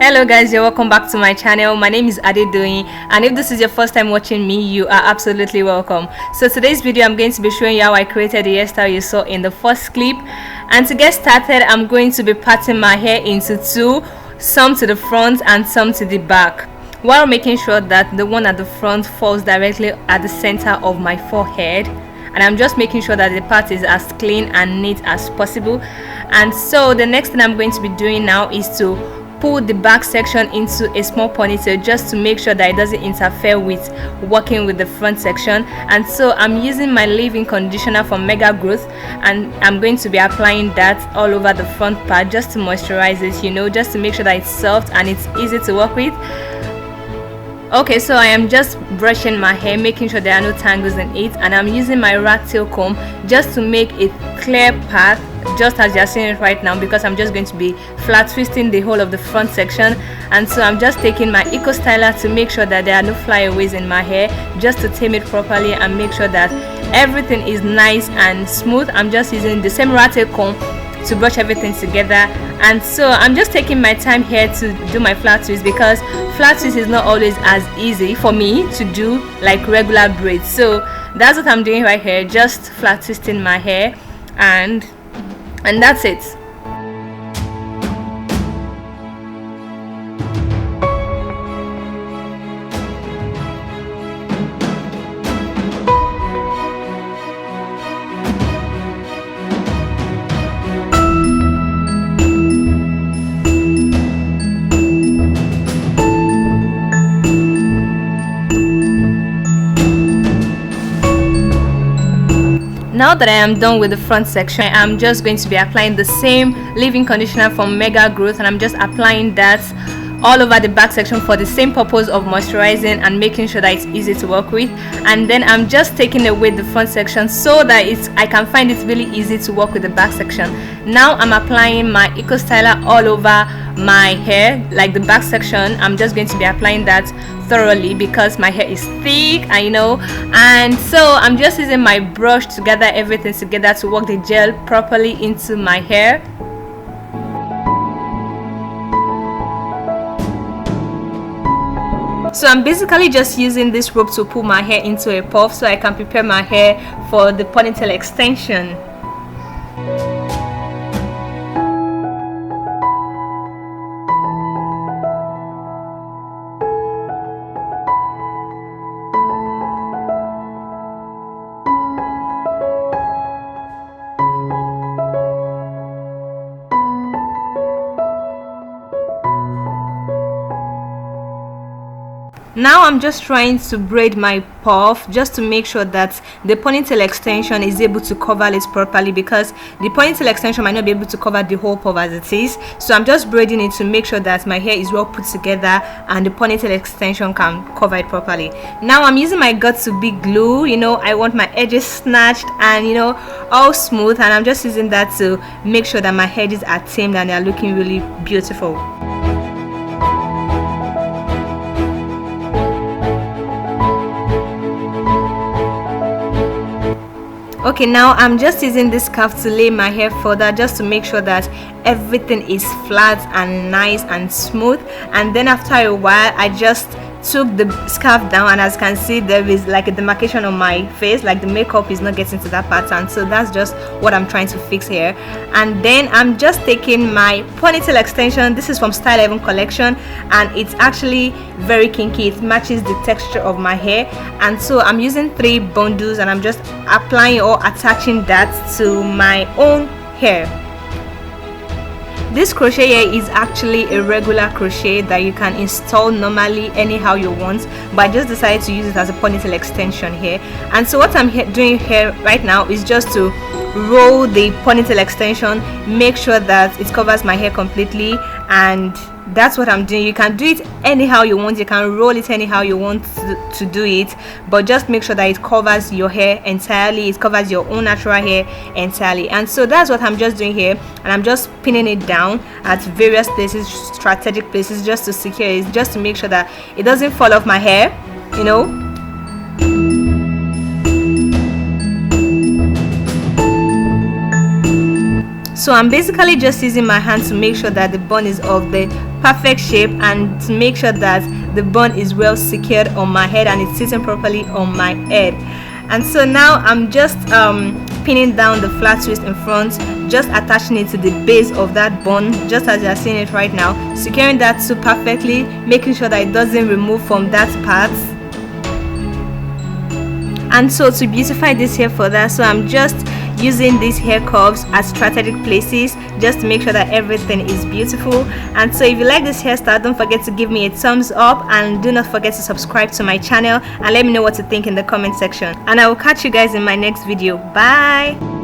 Hello guys, you're welcome back to my channel. My name is Adedoyin, and if this is your first time watching me, you are absolutely welcome. So today's video I'm going to be showing you how I created the hairstyle you saw in the first clip. And to get started, I'm going to be parting my hair into two, some to the front and some to the back, while making sure that the one at the front falls directly at the center of my forehead. And I'm just making sure that the part is as clean and neat as possible. And so the next thing I'm going to be doing now is to pull the back section into a small ponytail, just to make sure that it doesn't interfere with working with the front section. And so I'm using my leave-in conditioner from Mega Growth, and I'm going to be applying that all over the front part just to moisturize it, just to make sure that it's soft and it's easy to work with. Okay, so I am just brushing my hair, making sure there are no tangles in it, and I'm using my rat tail comb just to make a clear path, just as you're seeing it right now, because I'm just going to be flat twisting the whole of the front section. And so I'm just taking my eco styler to make sure that there are no flyaways in my hair, just to tame it properly and make sure that everything is nice and smooth. I'm just using the same rat tail comb to brush everything together. And so I'm just taking my time here to do my flat twist, because flat twist is not always as easy for me to do like regular braids. So that's what I'm doing right here, just flat twisting my hair, and that's it. Now that I am done with the front section, I'm just going to be applying the same leave-in conditioner from Mega Growth, and I'm just applying that all over the back section for the same purpose of moisturizing and making sure that it's easy to work with. And then I'm just taking away the front section so that I can find it really easy to work with the back section. Now I'm applying my eco styler all over my hair, like the back section. I'm just going to be applying that thoroughly because my hair is thick, and so I'm just using my brush to gather everything together to work the gel properly into my hair. So I'm basically just using this rope to pull my hair into a puff so I can prepare my hair for the ponytail extension. Now I'm just trying to braid my puff just to make sure that the ponytail extension is able to cover it properly, because the ponytail extension might not be able to cover the whole puff as it is. So I'm just braiding it to make sure that my hair is well put together and the ponytail extension can cover it properly. Now I'm using my got2b glue. I want my edges snatched and all smooth, and I'm just using that to make sure that my edges are tamed and they are looking really beautiful. Okay, now I'm just using this scarf to lay my hair further, just to make sure that everything is flat and nice and smooth. And then after a while, I just took the scarf down, and as you can see, there is like a demarcation on my face, like the makeup is not getting to that pattern. So that's just what I'm trying to fix here. And then I'm just taking my ponytail extension. This is from Style 11 collection, and it's actually very kinky. It matches the texture of my hair. And so I'm using 3 bundles, and I'm just applying or attaching that to my own hair. This crochet here is actually a regular crochet that you can install normally anyhow you want, but I just decided to use it as a ponytail extension here. And so what I'm doing here right now is just to roll the ponytail extension, make sure that it covers my hair completely, and that's what I'm doing. You can do it anyhow you want, you can roll it anyhow you want to do it, but just make sure that it covers your hair entirely, it covers your own natural hair entirely. And so that's what I'm just doing here, and I'm just pinning it down at various places, strategic places, just to secure it, just to make sure that it doesn't fall off my hair. So I'm basically just using my hand to make sure that the bun is of the perfect shape and to make sure that the bun is well secured on my head and it's sitting properly on my head. And so now I'm just pinning down the flat twist in front, just attaching it to the base of that bun, just as you're seeing it right now, securing that too perfectly, making sure that it doesn't remove from that part. And so to beautify this hair further, so I'm just using these hair curves at strategic places just to make sure that everything is beautiful. And so if you like this hairstyle, don't forget to give me a thumbs up and do not forget to subscribe to my channel and let me know what you think in the comment section. And I will catch you guys in my next video. Bye.